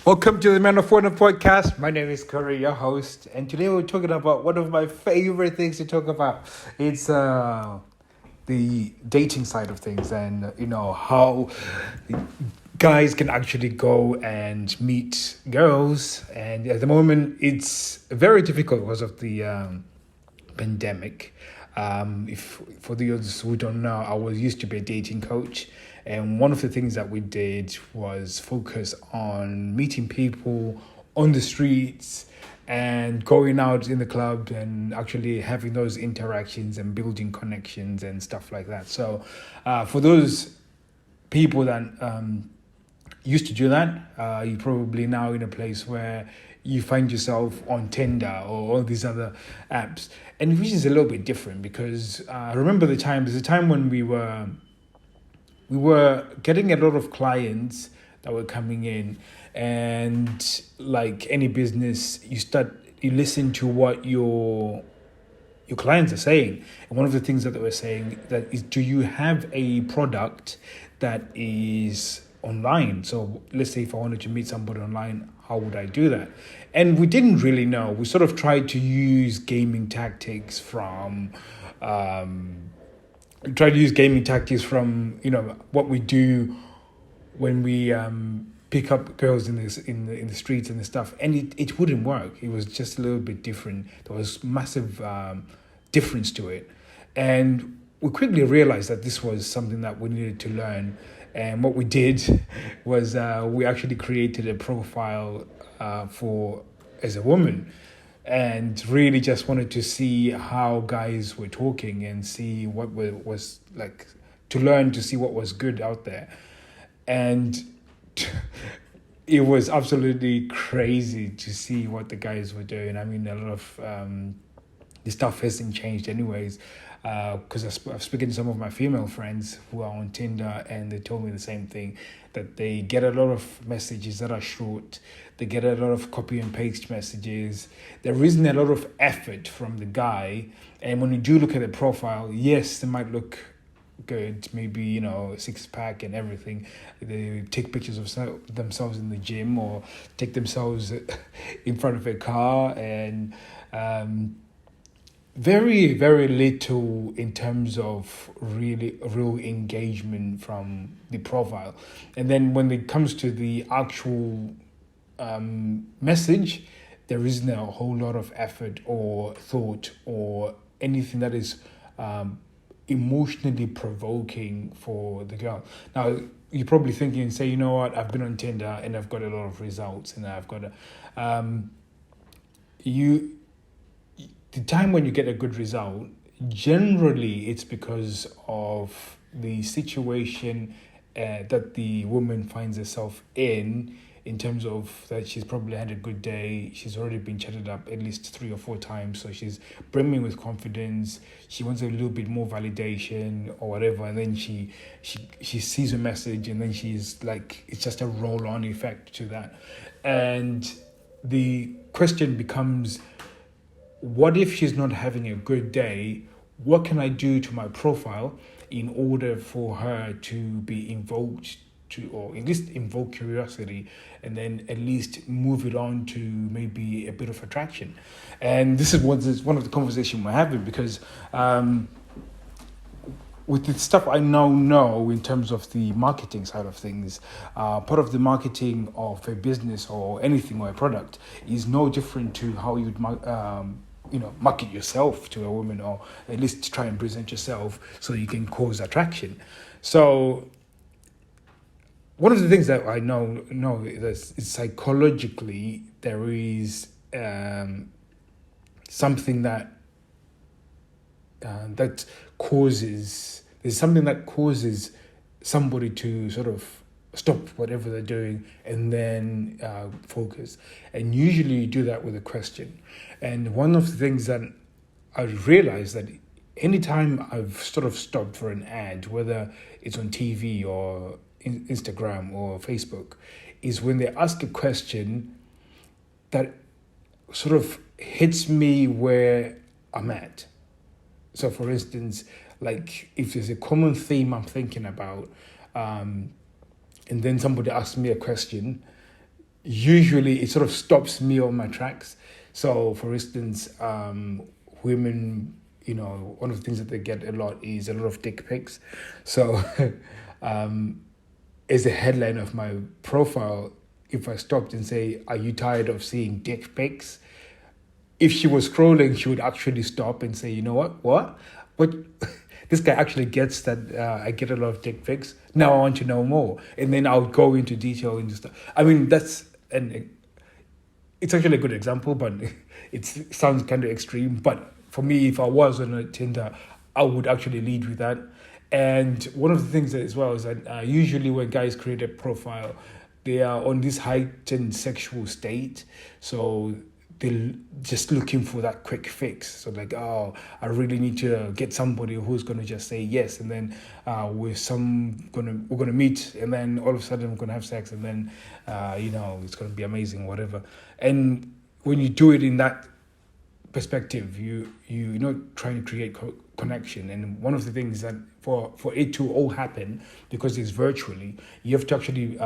Welcome to the Man of Wonder podcast. My name is Curry, your host, and today we're talking about one of my favorite things to talk about. It's the dating side of things, and how guys can actually go and meet girls. And at the moment, it's very difficult because of the pandemic. If for those who don't know, I was used to be a dating coach, and one of the things that we did was focus on meeting people on the streets and going out in the club and actually having those interactions and building connections and stuff like that. So, for those people that used to do that, you're probably now in a place where you find yourself on Tinder or all these other apps, and which is a little bit different because I remember there's a time when we were getting a lot of clients that were coming in, and like any business, you listen to what your clients are saying. And one of the things that they were saying that is, do you have a product that is online? So let's say if I wanted to meet somebody online, how would I do that? And we didn't really know. We sort of tried to use gaming tactics from what we do when we pick up girls in the streets and the stuff, and it wouldn't work. It was just a little bit different. There was massive difference to it, and we quickly realized that this was something that we needed to learn. And what we did was we actually created a profile for as a woman, and really just wanted to see how guys were talking and see what was like, to learn to see what was good out there. And it was absolutely crazy to see what the guys were doing. I mean, a lot of the stuff hasn't changed anyways, because I've spoken to some of my female friends who are on Tinder, and they told me the same thing, that they get a lot of messages that are short. They get a lot of copy and paste messages. There isn't a lot of effort from the guy. And when you do look at the profile, yes, they might look good, maybe, six pack and everything. They take pictures of themselves in the gym or take themselves in front of a car, and very, very little in terms of real engagement from the profile. And then when it comes to the actual message, there isn't a whole lot of effort or thought or anything that is emotionally provoking for the girl. Now, you're probably thinking and say, you know what, I've been on Tinder and I've got a lot of results, and I've got the time when you get a good result, generally it's because of the situation that the woman finds herself in terms of that she's probably had a good day. She's already been chatted up at least 3 or 4 times, so she's brimming with confidence. She wants a little bit more validation or whatever, and then she sees a message, and then she's like, it's just a roll-on effect to that. And the question becomes, what if she's not having a good day? What can I do to my profile in order for her to be invoked to, or at least invoke curiosity, and then at least move it on to maybe a bit of attraction? And this is one of the conversations we're having, because with the stuff I now know in terms of the marketing side of things, part of the marketing of a business or anything or a product is no different to how you'd market yourself to a woman, or at least try and present yourself so you can cause attraction. So one of the things that I know is psychologically there is something that causes somebody to sort of stop whatever they're doing and then focus. And usually you do that with a question. And one of the things that I realized, that anytime I've sort of stopped for an ad, whether it's on TV or Instagram or Facebook, is when they ask a question that sort of hits me where I'm at. So for instance, like if there's a common theme I'm thinking about, and then somebody asks me a question, usually it sort of stops me on my tracks. So, for instance, women, one of the things that they get a lot is a lot of dick pics. So, um, as a headline of my profile, if I stopped and say, "Are you tired of seeing dick pics?" If she was scrolling, she would actually stop and say, "You know what? What?" This guy actually gets that I get a lot of dick pics. Now I want to know more, and then I'll go into detail into stuff. I mean, it's actually a good example, but it sounds kind of extreme. But for me, if I was on a Tinder, I would actually lead with that. And one of the things that as well is that usually when guys create a profile, they are on this heightened sexual state. So they're just looking for that quick fix. So like, oh, I really need to get somebody who's gonna just say yes, and then we're gonna meet, and then all of a sudden we're gonna have sex, and then it's gonna be amazing, whatever. And when you do it in that perspective, you're not trying to create connection. And one of the things that for it to all happen, because it's virtually, you have to actually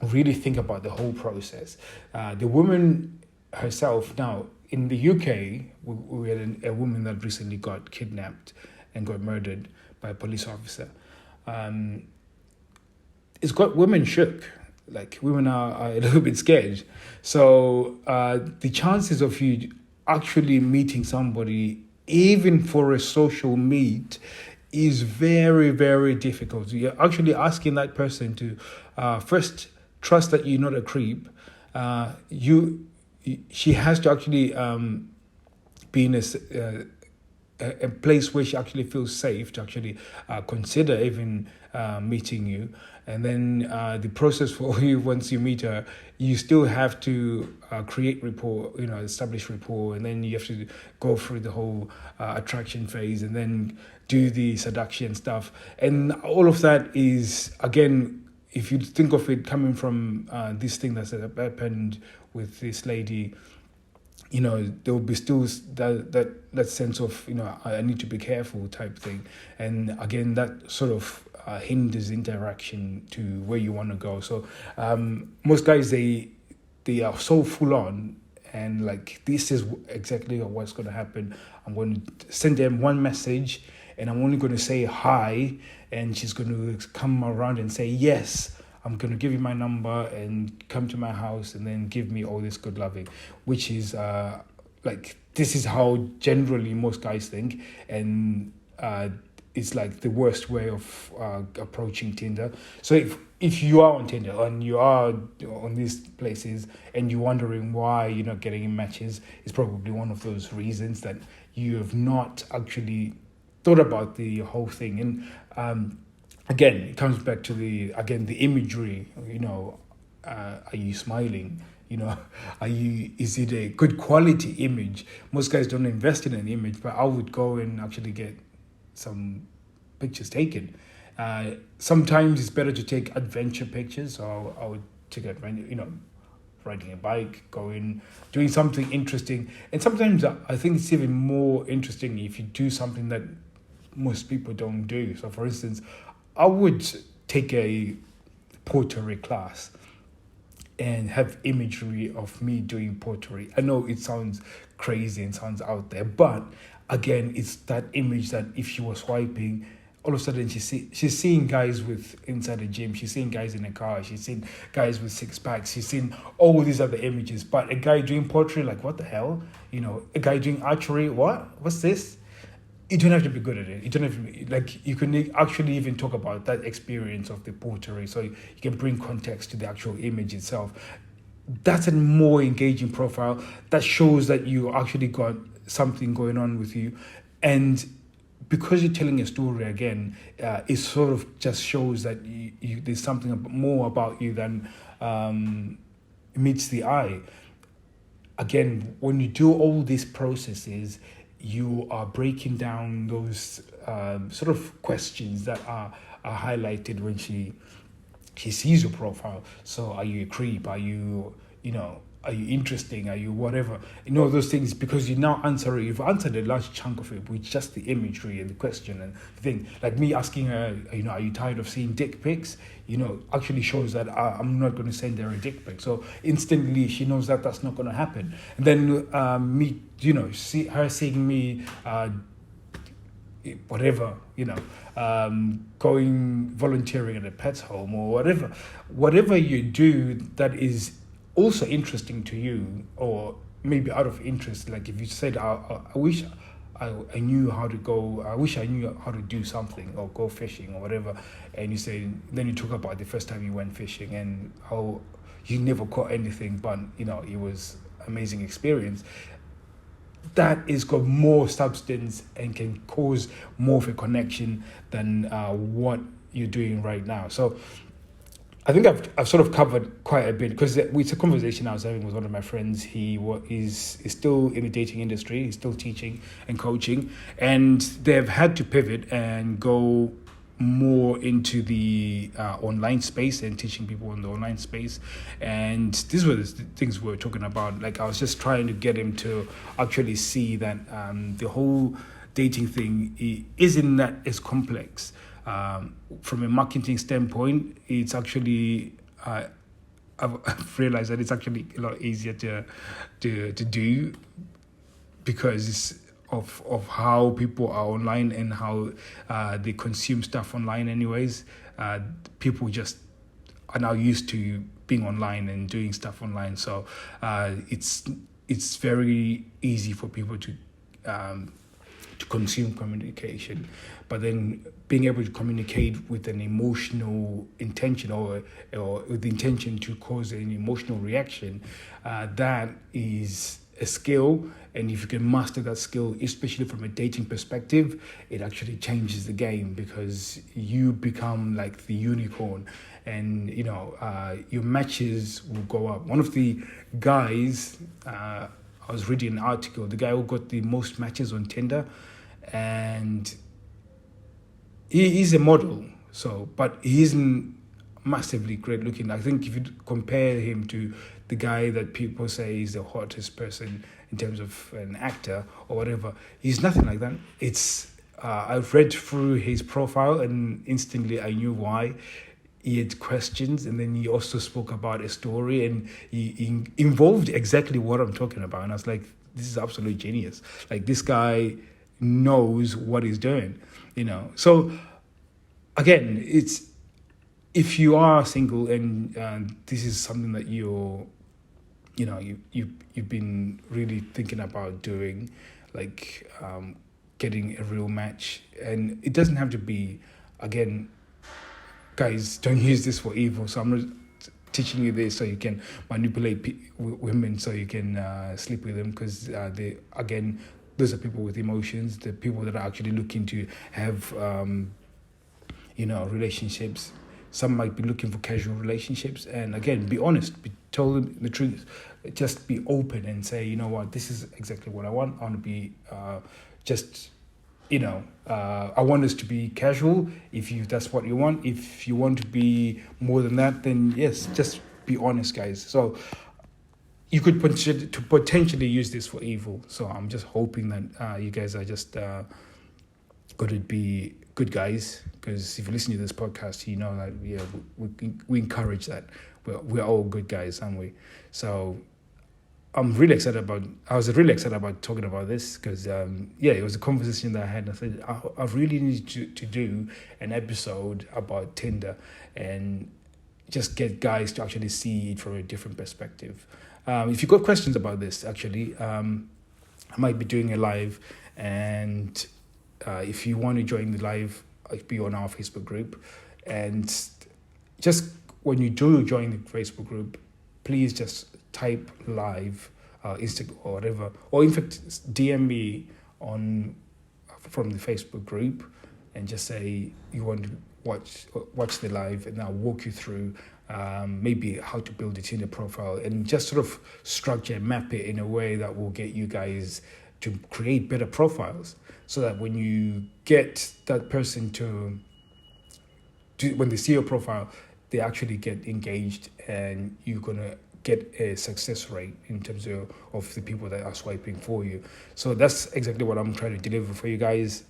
really think about the whole process. The woman herself. Now, in the UK, we had a woman that recently got kidnapped and got murdered by a police officer. It's got women shook. Like, women are a little bit scared. So the chances of you actually meeting somebody, even for a social meet, is very, very difficult. You're actually asking that person to first trust that you're not a creep. She has to actually be in a place where she actually feels safe to actually consider even meeting you. And then the process for you, once you meet her, you still have to create rapport, establish rapport, and then you have to go through the whole attraction phase, and then do the seduction stuff. And all of that is, again, if you think of it coming from this thing that's happened with this lady, there will be still that sense of, I need to be careful type thing. And again, that sort of hinders interaction to where you want to go. So most guys, they are so full on, and like, this is exactly what's going to happen. I'm going to send them one message, and I'm only going to say hi, and she's going to come around and say, yes, I'm going to give you my number and come to my house and then give me all this good loving, which is this is how generally most guys think. And it's like the worst way of approaching Tinder. So if you are on Tinder and you are on these places and you're wondering why you're not getting in matches, it's probably one of those reasons that you have not actually thought about the whole thing. And again, it comes back to the imagery. Are you smiling? Is it a good quality image? Most guys don't invest in an image, but I would go and actually get some pictures taken. Sometimes it's better to take adventure pictures. So I would take riding a bike, doing something interesting. And sometimes I think it's even more interesting if you do something that most people don't do. So for instance, I would take a pottery class and have imagery of me doing pottery. I know it sounds crazy and sounds out there, but again, it's that image that if she was swiping, all of a sudden she's seeing guys with inside a gym, she's seeing guys in a car, she's seeing guys with six packs, she's seeing all these other images. But a guy doing pottery, like, what the hell? A guy doing archery, what's this? You don't have to be good at it. You don't have to be, you can actually even talk about that experience of the pottery, so you can bring context to the actual image itself. That's a more engaging profile. That shows that you actually got something going on with you. And because you're telling a story again, it sort of just shows that there's something more about you than meets the eye. Again, when you do all these processes, you are breaking down those sort of questions that are highlighted when she sees your profile. So are you a creep? Are you, are you interesting? Are you whatever? You know, those things, because you now answer it. You've answered a large chunk of it with just the imagery and the question and the thing. Like me asking her, you know, are you tired of seeing dick pics? You know, actually shows that I'm not going to send her a dick pic. So instantly she knows that that's not going to happen. And then me, you know, seeing me, whatever, you know, going volunteering at a pet's home or whatever you do that is also interesting to you, or maybe out of interest. Like if you said, I wish I knew how to go, I wish I knew how to do something or go fishing or whatever, and you say, then you talk about the first time you went fishing and how you never caught anything, but you know, it was amazing experience. That is got more substance and can cause more of a connection than what you're doing right now. So I think I've sort of covered quite a bit, because it's a conversation I was having with one of my friends. He is still in the dating industry. He's still teaching and coaching, and they've had to pivot and go more into the online space and teaching people in the online space. And these were the things we were talking about. Like I was just trying to get him to actually see that the whole dating thing isn't that as complex. From a marketing standpoint, it's actually I've realized that it's actually a lot easier to do, because of how people are online and how they consume stuff online anyways. People just are now used to being online and doing stuff online, so it's very easy for people to consume communication. But then being able to communicate with an emotional intention, or with the intention to cause an emotional reaction, that is a skill. And if you can master that skill, especially from a dating perspective, it actually changes the game, because you become like the unicorn, and you know, your matches will go up. One of the guys, I was reading an article, the guy who got the most matches on Tinder, and he's a model, so, but he isn't massively great looking. I think if you compare him to the guy that people say is the hottest person in terms of an actor or whatever, he's nothing like that. It's I've read through his profile and instantly I knew why. He had questions, and then he also spoke about a story, and he involved exactly what I'm talking about. And I was like, this is absolute genius. Like, this guy knows what he's doing, you know. So again, it's, if you are single and this is something that you've been really thinking about doing, like getting a real match, and it doesn't have to be, again, guys, don't use this for evil. So I'm not teaching you this so you can manipulate women so you can sleep with them, because they, again, those are people with emotions. The people that are actually looking to have relationships. Some might be looking for casual relationships, and again, be honest, tell them the truth. Just be open and say, you know what, this is exactly what I want. I want to be I want us to be casual. If that's what you want. If you want to be more than that, then yes, just be honest, guys. So you could potentially use this for evil. So I'm just hoping that you guys are just going to be good guys, because if you listen to this podcast, you know that we encourage that. We're all good guys, aren't we? So I was really excited about talking about this, because it was a conversation that I had, and I said I really need to do an episode about Tinder and just get guys to actually see it from a different perspective. If you've got questions about this, actually, I might be doing a live, and if you want to join the live, I'll be on our Facebook group. And just when you do join the Facebook group, please just type live, Instagram or whatever, or in fact DM me from the Facebook group and just say you want to watch the live, and I'll walk you through maybe how to build a Tinder profile, and just sort of structure and map it in a way that will get you guys to create better profiles, so that when you get that person to when they see your profile, they actually get engaged, and you're gonna get a success rate in terms of the people that are swiping for you. So that's exactly what I'm trying to deliver for you guys.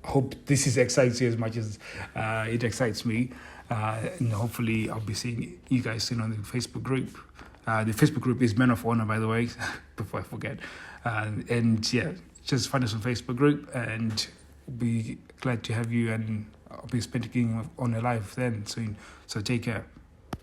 Hope this is excites you as much as it excites me. And hopefully I'll be seeing you guys soon on the Facebook group. The Facebook group is Men of Honor, by the way, before I forget. And yeah, just find us on Facebook group, and be glad to have you, and I'll be spending on a live then soon. So take care.